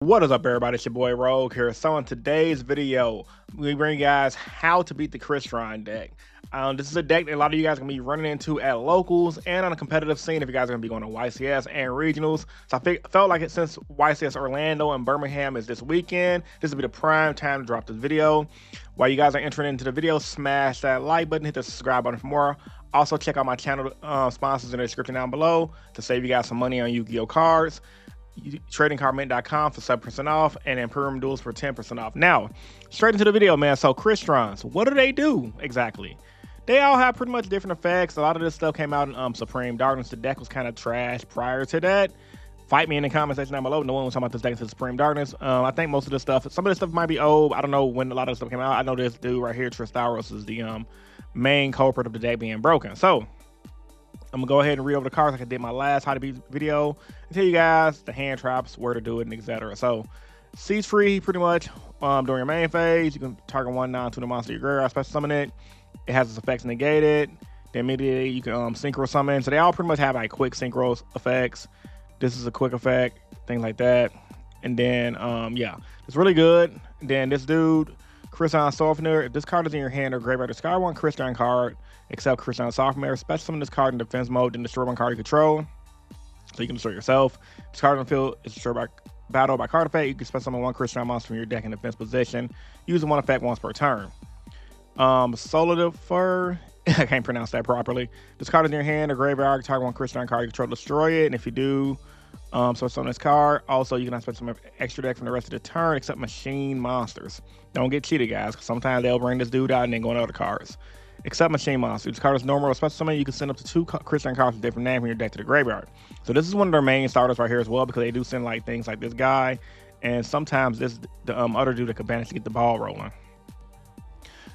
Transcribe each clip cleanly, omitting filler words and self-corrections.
What is up, everybody? It's your boy Rogue here. So in today's video, we bring you guys how to beat the Crystron deck. This is a deck that a lot of you guys are going to be running into at locals and on a competitive scene if you guys are going to be going to YCS and regionals. So I felt like it, since YCS Orlando and Birmingham is this weekend, this will be the prime time to drop this video. While you guys are entering into the video, smash that like button, hit the subscribe button for more. Also, check out my channel sponsors in the description down below to save you guys some money on Yu-Gi-Oh cards. TradingCardMint.com for 7% off and Imperium Duels for 10% off. Now, straight into the video, man. So Crystrons, what do they do exactly? They all have pretty much different effects. A lot of this stuff came out in Supreme Darkness. The deck was kind of trash prior to that. Fight me in the comment section down below. No one was talking about this deck until Supreme Darkness. I think most of this stuff, some of this stuff might be old. I don't know when a lot of this stuff came out. I know this dude right here, Tristaros, is the main culprit of the deck being broken. So I'm gonna go ahead and read over the cards like I did my last how to beat video and tell you guys the hand traps, where to do it, and etc. So siege free, pretty much during your main phase, you can target one non-tuner monster your graveyard, special summon it. It has its effects negated. Then immediately you can synchro summon. So they all pretty much have like quick synchro effects. This is a quick effect, things like that. And then yeah, it's really good. Then this dude, Crystron Softener, if this card is in your hand or graveyard, discard one Crystron card, except Crystron Softener, special summon this card in defense mode, then destroy one card you control. So you can destroy yourself. This card on the field is destroyed by battle by card effect. You can special summon one Crystron monster from your deck in defense position, using one effect once per turn. Solidifer, I can't pronounce that properly. This card is in your hand or graveyard, target one Crystron card you control, destroy it. And if you do, so it's on this card. Also, you can special summon extra deck from the rest of the turn, except machine monsters. Don't get cheated, guys, because sometimes they'll bring this dude out and then go into other cards. Except machine monsters. This card is normal or special summon. You can send up to 2 Crystron cards with different names from your deck to the graveyard. So this is one of their main starters right here as well, because they do send like things like this guy, and sometimes this the other dude that can manage to get the ball rolling.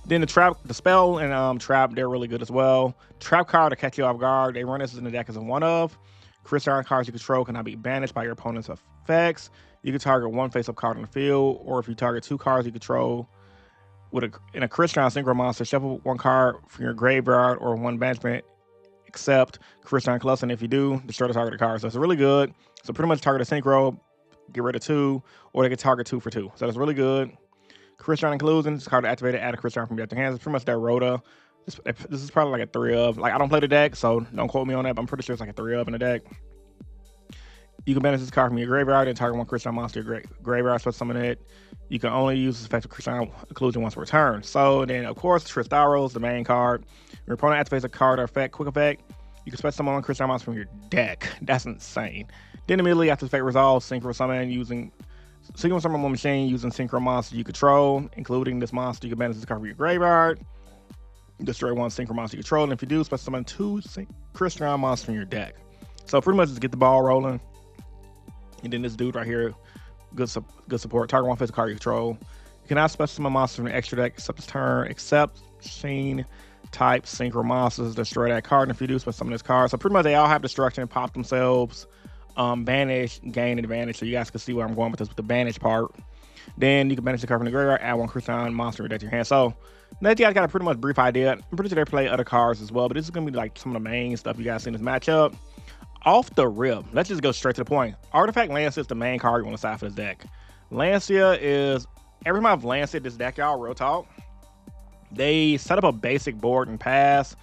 Then the spell and trap, they're really good as well. Trap card to catch you off guard. They run this in the deck as a one-of. Crystron cards you control cannot be banished by your opponent's effects. You can target one face-up card on the field, or if you target 2 cards you control in a Crystron synchro monster, shuffle one card from your graveyard or one banishment, except Crystron Cluster. And if you do, destroy the targeted card. So it's really good. So pretty much target a synchro, get rid of 2, or they can target 2 for 2. So that's really good. Crystron Inclusion, this card activated, add a Crystron from your deck to hands. It's pretty much that Rhoda. This is probably like a 3 of. Like, I don't play the deck, so don't quote me on that, but I'm pretty sure it's like a 3 of in the deck. You can banish this card from your graveyard and target one Crystron monster your graveyard, special summon it. You can only use this effective Crystron Inclusion once per turn. So then, of course, Tristaros, the main card. Your opponent activates a card or effect, quick effect. You can special summon one Crystron monster from your deck. That's insane. Then immediately after the effect resolves, synchro summon using Synchro summon one machine using synchro monster you control, including this monster. You can banish this card from your graveyard. Destroy one synchro monster you control, and if you do, special summon 2 Crystron monsters from your deck. So pretty much just get the ball rolling. And then this dude right here, good support. Target one physical card you control. You cannot special summon monsters from the extra deck except this turn, except machine type synchro monsters. Destroy that card, and if you do, special summon this card. So pretty much they all have destruction, pop themselves, banish, gain advantage. So you guys can see where I'm going with this with the banish part. Then you can banish the card from the graveyard, add one Crystron monster deck to your hand. So now you guys got a pretty much brief idea. I'm pretty sure they play other cards as well, but this is gonna be like some of the main stuff you guys see in this matchup. Off the rip, let's just go straight to the point. Artifact Lancia is the main card you want to side for this deck. Lancia is, every time I've Lancia this deck, y'all, real talk, they set up a basic board and pass.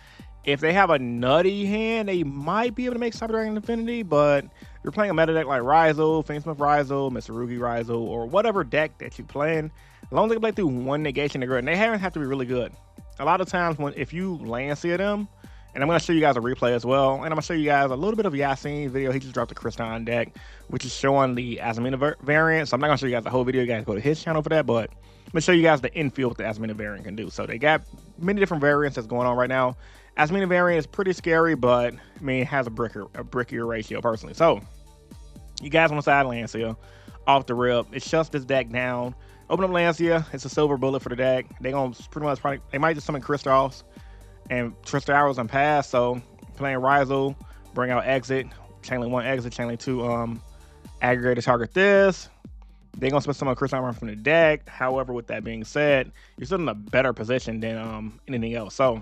If they have a nutty hand, they might be able to make Cyber Dragon Infinity, but if you're playing a meta deck like Ryzel, Fiendsmith Ryzel, Mitsurugi Ryzel, or whatever deck that you're playing, as long as they can play through one negation, they're good. And they have to be really good. A lot of times if you Lancia them, and I'm going to show you guys a replay as well, and I'm going to show you guys a little bit of Yassine's video. He just dropped the Crystron deck, which is showing the Azamina variant. So I'm not going to show you guys the whole video. You guys go to his channel for that, but I'm going to show you guys the infield what the Azamina variant can do. So they got many different variants that's going on right now. Azamina variant is pretty scary, but I mean, it has a brickier ratio personally. So you guys want to side Lancia off the rip. It shuts this deck down. Open up Lancia. It's a silver bullet for the deck. They gonna pretty much they might just summon Crystals and Tristaros and pass. So playing Ryzel, bring out exit, chainlink 1 exit, chainlink 2 aggregate to target this. They're gonna spend some of Crystron from the deck. However, with that being said, you're still in a better position than anything else. So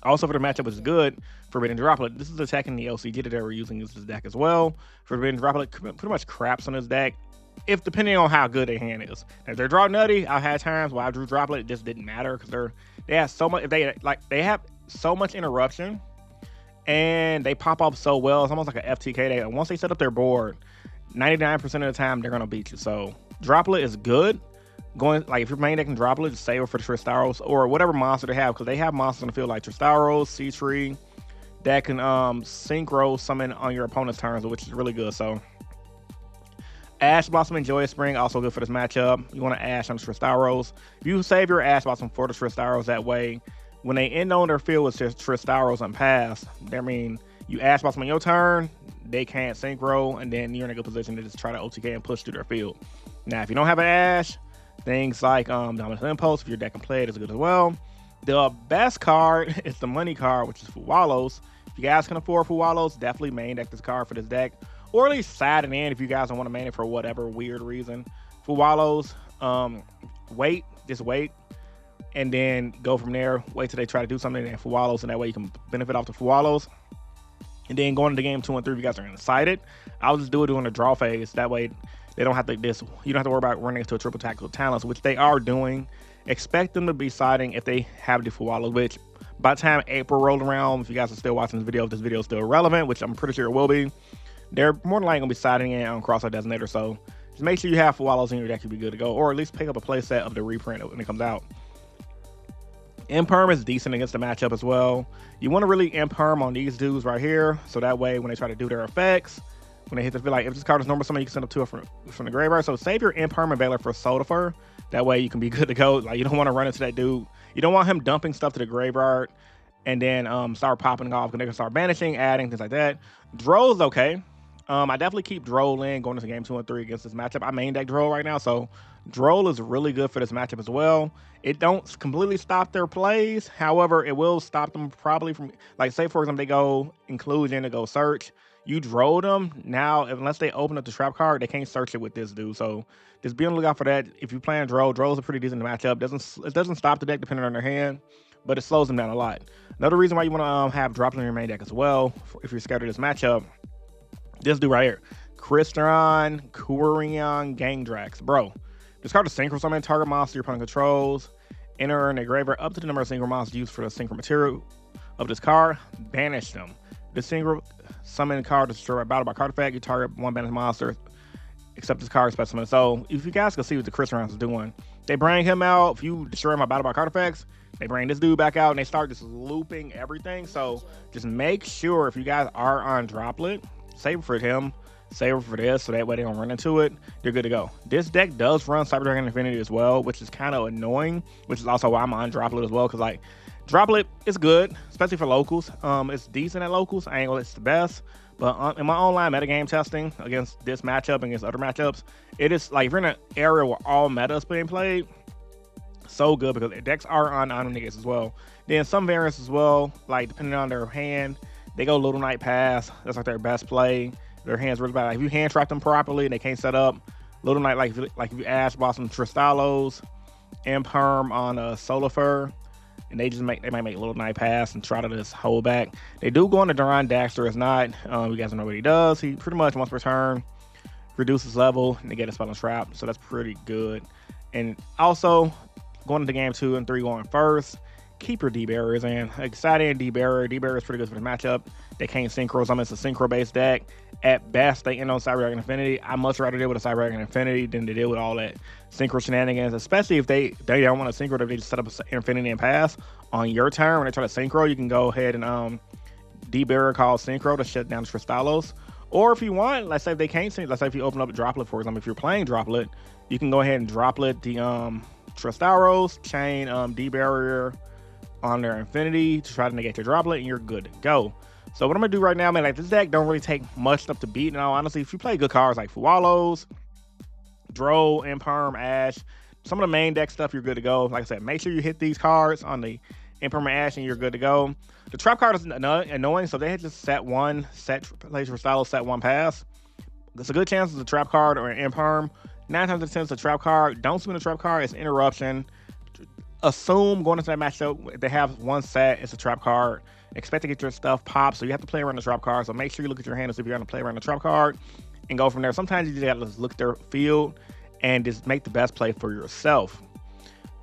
also for the matchup, which is good, Forbidden Droplet. This is attacking the LCG that they were using this deck as well. Forbidden Droplet pretty much craps on this deck. if depending on how good their hand is. If they're draw nutty, I've had times where I drew droplet, it just didn't matter because they have so much. If they have so much interruption and they pop up so well, it's almost like an FTK. And once they set up their board, 99% of the time they're gonna beat you. So droplet is good. Going like if your main deck can droplet, just save it for the Tristaros or whatever monster they have because they have monsters on the field like Tristaros, C-Tree that can synchro summon on your opponent's turns, which is really good. So Ash Blossom and Joyous Spring also good for this matchup. You want to Ash on the Tristaros. If you save your Ash Blossom for the Tristaros, that way, when they end on their field with Tristaros unpassed, that mean you Ash Blossom on your turn, they can't synchro, and then you're in a good position to just try to OTK and push through their field. Now, if you don't have an Ash, things like Dominant Impulse, if your deck can play it, is good as well. The best card is the money card, which is Fuwalos. If you guys can afford Fuwalos, definitely main deck this card for this deck. Or at least side it in if you guys don't want to main it for whatever weird reason. Fuwalos, just wait, and then go from there. Wait till they try to do something and Fuwalos, and that way you can benefit off the Fuwalos. And then going into game 2 and 3, if you guys are excited, I'll just do it during the draw phase. That way they don't have to you don't have to worry about running into a triple tactical talents, which they are doing. Expect them to be siding if they have the Fuwalos, which by the time April rolled around, if you guys are still watching this video, if this video is still relevant, which I'm pretty sure it will be, they're more than likely going to be siding in on Crosshair Designator. So just make sure you have Fuwalos in your deck to be good to go, or at least pick up a playset of the reprint when it comes out. Imperm is decent against the matchup as well. You want to really Imperm on these dudes right here, so that way when they try to do their effects, when they hit the field, like if this card is normal summon, you can send up to it from the graveyard. So save your Imperm and Veiler for Soulfur. That way you can be good to go. Like you don't want to run into that dude. You don't want him dumping stuff to the graveyard and then start popping off, because they can start banishing, adding, things like that. Droll's okay. I definitely keep Droll in going into game 2 and 3 against this matchup. I main deck Droll right now, so Droll is really good for this matchup as well. It don't completely stop their plays. However, it will stop them probably from, like say for example, they go Inclusion, they go Search. You Droll them. Now, unless they open up the trap card, they can't search it with this dude. So just be on the lookout for that. If you're playing Droll, Droll is a pretty decent matchup. It doesn't stop the deck depending on their hand, but it slows them down a lot. Another reason why you want to have Droplet in your main deck as well, if you're scared of this matchup, this dude right here, Crystron, Kurion, Gangdrax. Bro, this card is synchro summon target monster your opponent controls. Enter in a graveyard up to the number of synchro monsters used for the synchro material of this card. Banish them. The synchro summon card is destroyed by battle by card effect. You target one banished monster, except this card specimen. So if you guys can see what the Crystron is doing, they bring him out. If you destroy him by battle by card effects, they bring this dude back out and they start just looping everything. So just make sure if you guys are on Droplet, save it for him, save it for this, so that way they don't run into it. They're good to go. This deck does run Cyber Dragon Infinity as well, which is kind of annoying, which is also why I'm on Droplet as well, because like Droplet is good, especially for locals. It's decent at locals. I ain't gonna it's the best, but in my online metagame testing against this matchup and against other matchups, it is like if you're in an area where all meta is being played, so good because decks are on niggas as well. Then some variants as well, like depending on their hand, they go Little Knight Pass. That's like their best play. Their hand's really bad. Like if you hand trap them properly and they can't set up, Little Knight, like if you Ash Blossom Tristalos, Imperm on Soulfur, and they might make Little Knight Pass and try to just hold back. They do go on to Duran Daxter. It's not. You guys don't know what he does. He pretty much once per turn reduces level and they get a spell and trap. So that's pretty good. And also going into game 2 and 3 going first. Keep your D-Barriers in. Exciting D-Barrier. D-Barrier is pretty good for the matchup. They can't synchro. So it's a synchro-based deck. At best, they end on Cyber Dragon Infinity. I much rather deal with a Cyber Dragon Infinity than to deal with all that synchro shenanigans, especially if they don't want to synchro. If they just set up an Infinity and pass on your turn when they try to synchro, you can go ahead and D-Barrier call synchro to shut down the Tristalos. Or if you want, let's say if they can't sync, let's say if you open up a Droplet, for example, if you're playing Droplet, you can go ahead and Droplet the Tristalos, chain D-Barrier on their Infinity to try to negate your Droplet, and you're good to go. So what I'm gonna do right now, man, like this deck don't really take much stuff to beat. Now, honestly, if you play good cards like Fuwalos, Droll, Imperm, Ash, some of the main deck stuff, you're good to go. Like I said, make sure you hit these cards on the Imperm Ash and you're good to go. The trap card is annoying, so they had just set one, place for style, set one pass. There's a good chance it's a trap card or an Imperm. 9 times out of 10 it's a trap card. Don't swing a trap card, it's interruption. Assume going into that matchup, if they have one set, it's a trap card. Expect to get your stuff popped, so you have to play around the trap card. So make sure you look at your hand and see if you're going to play around the trap card. and go from there. Sometimes you just gotta just look at their field and just make the best play for yourself.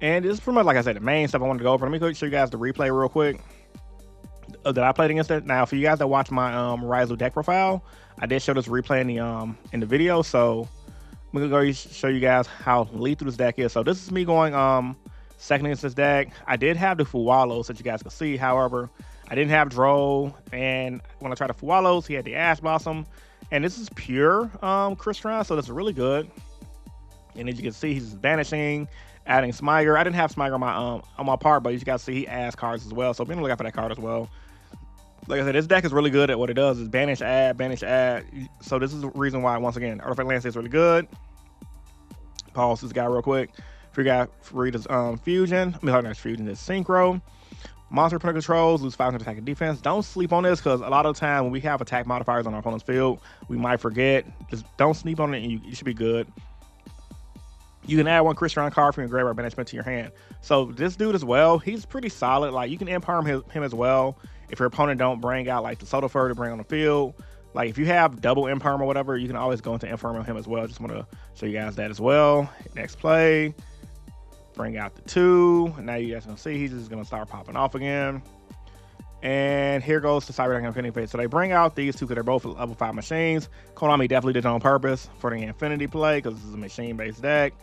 And this is pretty much, like I said, the main stuff I wanted to go over. Let me go show you guys the replay real quick that I played against it. Now, for you guys that watch my Ryzo deck profile, I did show this replay in the video. So I'm gonna go show you guys how lethal this deck is. So this is me going second against this deck. I did have the Fuwalos that you guys can see. However, I didn't have Droll, and when I tried the Fuwalos, he had the Ash Blossom. And this is pure Crystron, so that's really good. And as you can see, he's banishing, adding Smiger. I didn't have Smiger on my part, but you guys see he adds cards as well. So be on the lookout for that card as well. Like I said, this deck is really good at what it does, is banish, add, banish, add. So this is the reason why, once again, Artifact Landscape is really good. Pause this guy real quick. For you guys, read his Fusion. I mean, sorry, not Fusion, it's Synchro. Monster Opponent controls, lose 500 attack and defense. Don't sleep on this, because a lot of the time when we have attack modifiers on our opponent's field, we might forget. Just don't sleep on it, and you should be good. You can add one Crystron card from your graveyard banishment to your hand. So this dude as well, he's pretty solid. Like, you can empower him as well if your opponent don't bring out like the Soda Fur to bring on the field. Like, if you have double Imperm or whatever, you can always go into Imperm on him as well. Just want to show you guys that as well. Next play, bring out the 2. And now you guys can see he's just going to start popping off again. And here goes the Cyberdeck Infinity Phase. So they bring out these two because they're both level 5 machines. Konami definitely did it on purpose for the Infinity play, because this is a machine-based deck.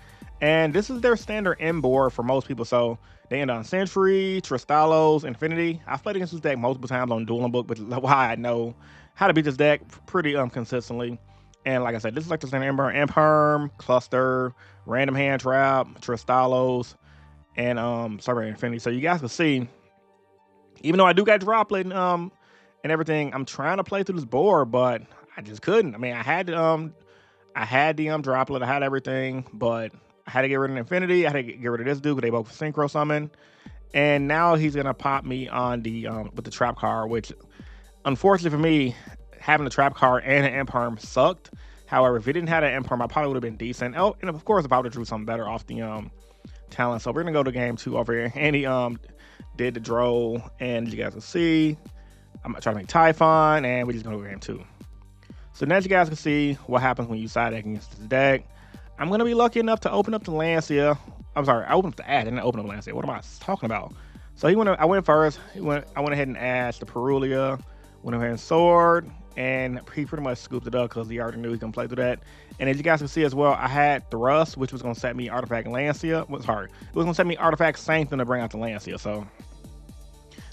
And this is their standard end board for most people. So they end on Sentry, Tristalos, Infinity. I've played against this deck multiple times on Dueling Book, which is why I know how to beat this deck pretty consistently. And like I said, this is like the standard Imperm, Cluster, Random Hand Trap, Tristalos, and Cyber Infinity. So you guys can see, even though I do got Droplet and everything, I'm trying to play through this board, but I just couldn't. I mean, I had the Droplet, I had everything, but I had to get rid of Infinity. I had to get rid of this dude because they both Synchro Summon. And now he's gonna pop me on the with the Trap card, which unfortunately for me, having the Trap card and an Imperm sucked. However, if he didn't have an Imperm, I probably would have been decent. Oh, and of course, if I would have drew something better off the talent. So we're gonna go to game 2 over here. And he did the Droll, and you guys can see I'm trying to make Typhon, and we're just gonna go to game 2. So now you guys can see what happens when you side deck against this deck. I'm going to be lucky enough to open up the Lancia. I'm sorry, I opened up the Ash, I didn't open up Lancia. What am I talking about? So I went first. I went ahead and Ash the Perulia, went ahead and Sword, and he pretty much scooped it up because he already knew he can play through that. And as you guys can see as well, I had Thrust, which was going to set me Artifact Lancia. It was going to set me Artifact Sanctum to bring out the Lancia. So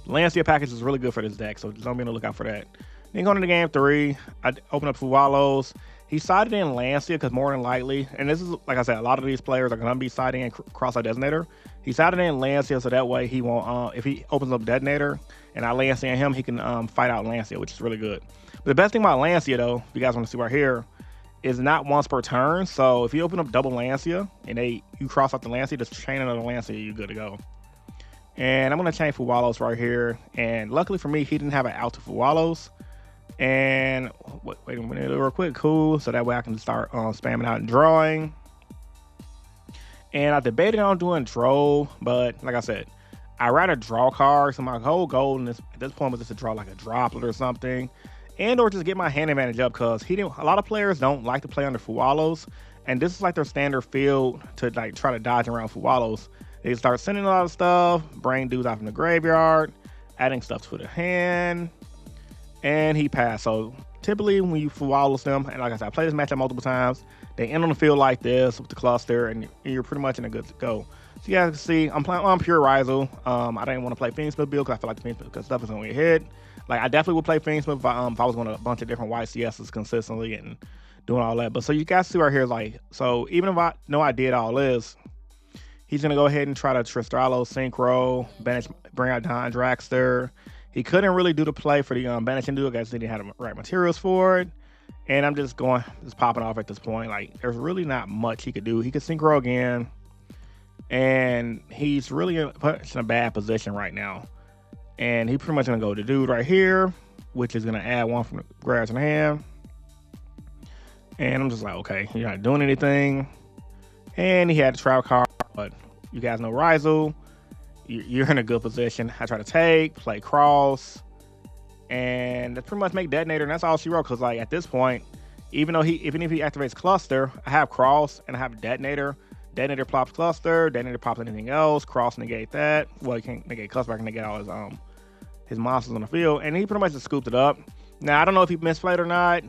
the Lancia package is really good for this deck, so just don't be on the lookout for that. Then going into game 3, I opened up Fuwalos. He sided in Lancia because more than likely, and this is, like I said, a lot of these players are going to be siding in Cross-Eye Designator. He sided in Lancia so that way he won't, if he opens up Detonator and I Lancia in him, he can fight out Lancia, which is really good. But the best thing about Lancia, though, if you guys want to see right here, is not once per turn. So if you open up double Lancia and you cross out the Lancia, just chain another Lancia, you're good to go. And I'm going to chain Fuwalos right here. And luckily for me, he didn't have an out to Fuwalos. And wait a minute real quick, cool, so that way I can start spamming out and drawing. And I debated on doing Droll, but like I said, I rather draw cards. So my whole goal at this point was just to draw like a Droplet or something, and or just get my hand advantage up, because a lot of players don't like to play under Fuwalos, and this is like their standard field to like try to dodge around Fuwalos. They start sending a lot of stuff, bring dudes out from the graveyard, adding stuff to the hand. And he passed. So typically when you Fuwalos them, and like I said, I played this matchup multiple times, they end on the field like this with the cluster, and you're pretty much in a good to go. So you guys can see I'm playing on pure Ryzo. I didn't want to play Fiendsmith build because I feel like the Fiendsmith stuff is going to get hit. Like, I definitely would play Fiendsmith if I was going to a bunch of different YCSs consistently and doing all that. But so you guys see right here, like, so even if I know I did all this, he's going to go ahead and try to Tristalos, Synchro, banish, bring out Don Dragster. He couldn't really do the play for the banishing dude because he didn't have the right materials for it. And I'm just popping off at this point. Like, there's really not much he could do. He could Synchro again. And he's really in a bad position right now. And he pretty much going to go to dude right here, which is going to add one from the grass in hand. And I'm just like, okay, you're not doing anything. And he had a trial card, but you guys know Ryzo. You're in a good position. I try to play cross, and that's pretty much make Detonator, and that's all she wrote. Because like at this point, Even though even if he activates cluster, I have cross and I have detonator. Detonator pops cluster, detonator pops anything else, cross negate that. Well, he can't negate cluster, I can negate all his monsters on the field, and he pretty much just scooped it up. Now I don't know if he misplayed or not.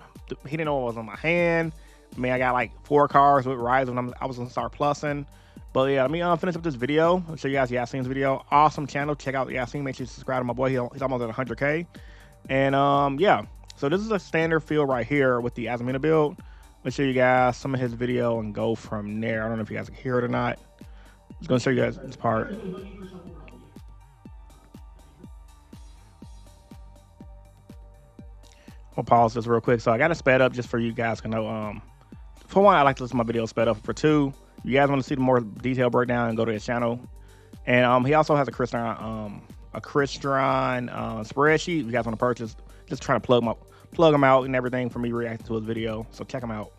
He didn't know what was on my hand. I mean, I got like 4 cards with Rise when I was gonna start plussing. But yeah, let me finish up this video. I'll show you guys Yasin's video. Awesome channel. Check out Yasin. Make sure you subscribe to my boy. He's almost at 100K. And yeah, so this is a standard field right here with the Azamina build. Let me show you guys some of his video and go from there. I don't know if you guys can hear it or not. I'm just gonna show you guys this part. I'll pause this real quick. So I got it sped up just for you guys to know. For one, I like to listen to my videos sped up. For two, you guys want to see the more detailed breakdown and go to his channel. And he also has a Crystron spreadsheet. If you guys want to purchase, just trying to plug him out and everything for me reacting to his video. So check him out.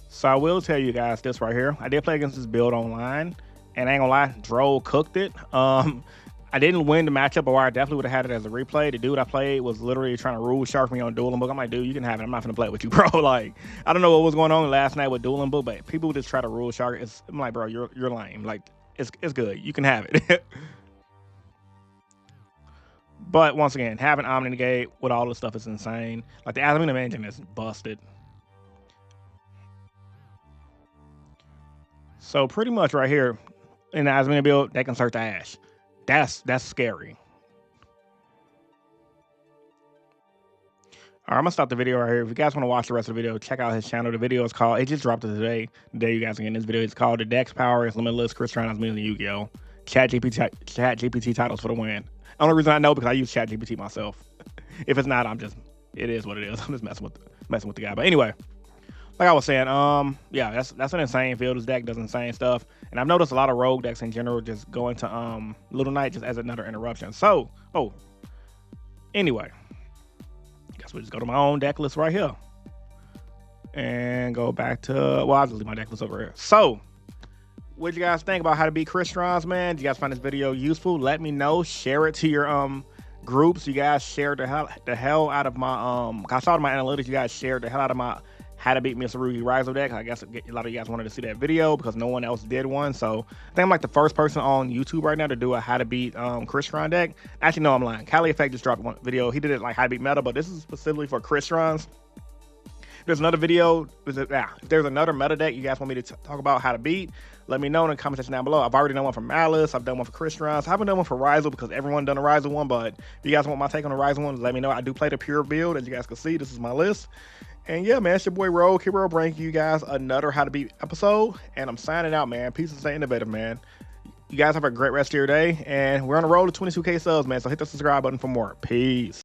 So I will tell you guys this right here. I did play against this build online, and I ain't gonna lie, Droll cooked it. I didn't win the matchup, or I definitely would have had it as a replay. The dude I played was literally trying to rule shark me on Dueling Book. I'm like, dude, you can have it. I'm not gonna play with you, bro. Like, I don't know what was going on last night with Dueling Book, but people just try to rule shark. I'm like, bro, you're lame. Like, it's good. You can have it. But once again, having Omni negate with all this stuff is insane. Like, the Azamina engine is busted. So pretty much right here in the Azamina build, they can search the Ash. That's scary. All right, I'm gonna stop the video right here. If you guys want to watch the rest of the video, check out his channel. The video is called, it just dropped today. The day you guys are getting this video, it's called The Dex Power is Limitless, Crystron is Million Yu-Gi-Oh! Chat GPT titles for the win. Only reason I know because I use Chat GPT myself. If it's not, it is what it is. I'm just messing with the guy. But anyway, like I was saying, yeah, that's an insane field. This deck does insane stuff. And I've noticed a lot of rogue decks in general just go into Little Knight just as another interruption. So, anyway, I guess we'll just go to my own deck list right here. And go back to, well, I'll just leave my deck list over here. So, what did you guys think about how to beat Crystrons, man? Did you guys find this video useful? Let me know. Share it to your groups. You guys shared the hell out of my I saw in my analytics, you guys shared the hell out of my how to beat Mr. Rugi Rizo deck. I guess a lot of you guys wanted to see that video because no one else did one. So I think I'm like the first person on YouTube right now to do a how to beat Crystron deck. Actually, no, I'm lying. Cali Effect just dropped one video. He did it like how to beat meta, but this is specifically for Crystrons. There's another video. If there's another meta deck you guys want me to talk about how to beat, let me know in the comment section down below. I've already done one for Malice. I've done one for Crystrons. I haven't done one for Rizo because everyone done a Rizo one, but if you guys want my take on the Rizo one, let me know. I do play the pure build. As you guys can see, this is my list. And yeah, man, it's your boy Rogue. Hero bringing you guys another How to Beat episode. And I'm signing out, man. Peace and stay innovative, man. You guys have a great rest of your day. And we're on the road to 22K subs, man. So hit the subscribe button for more. Peace.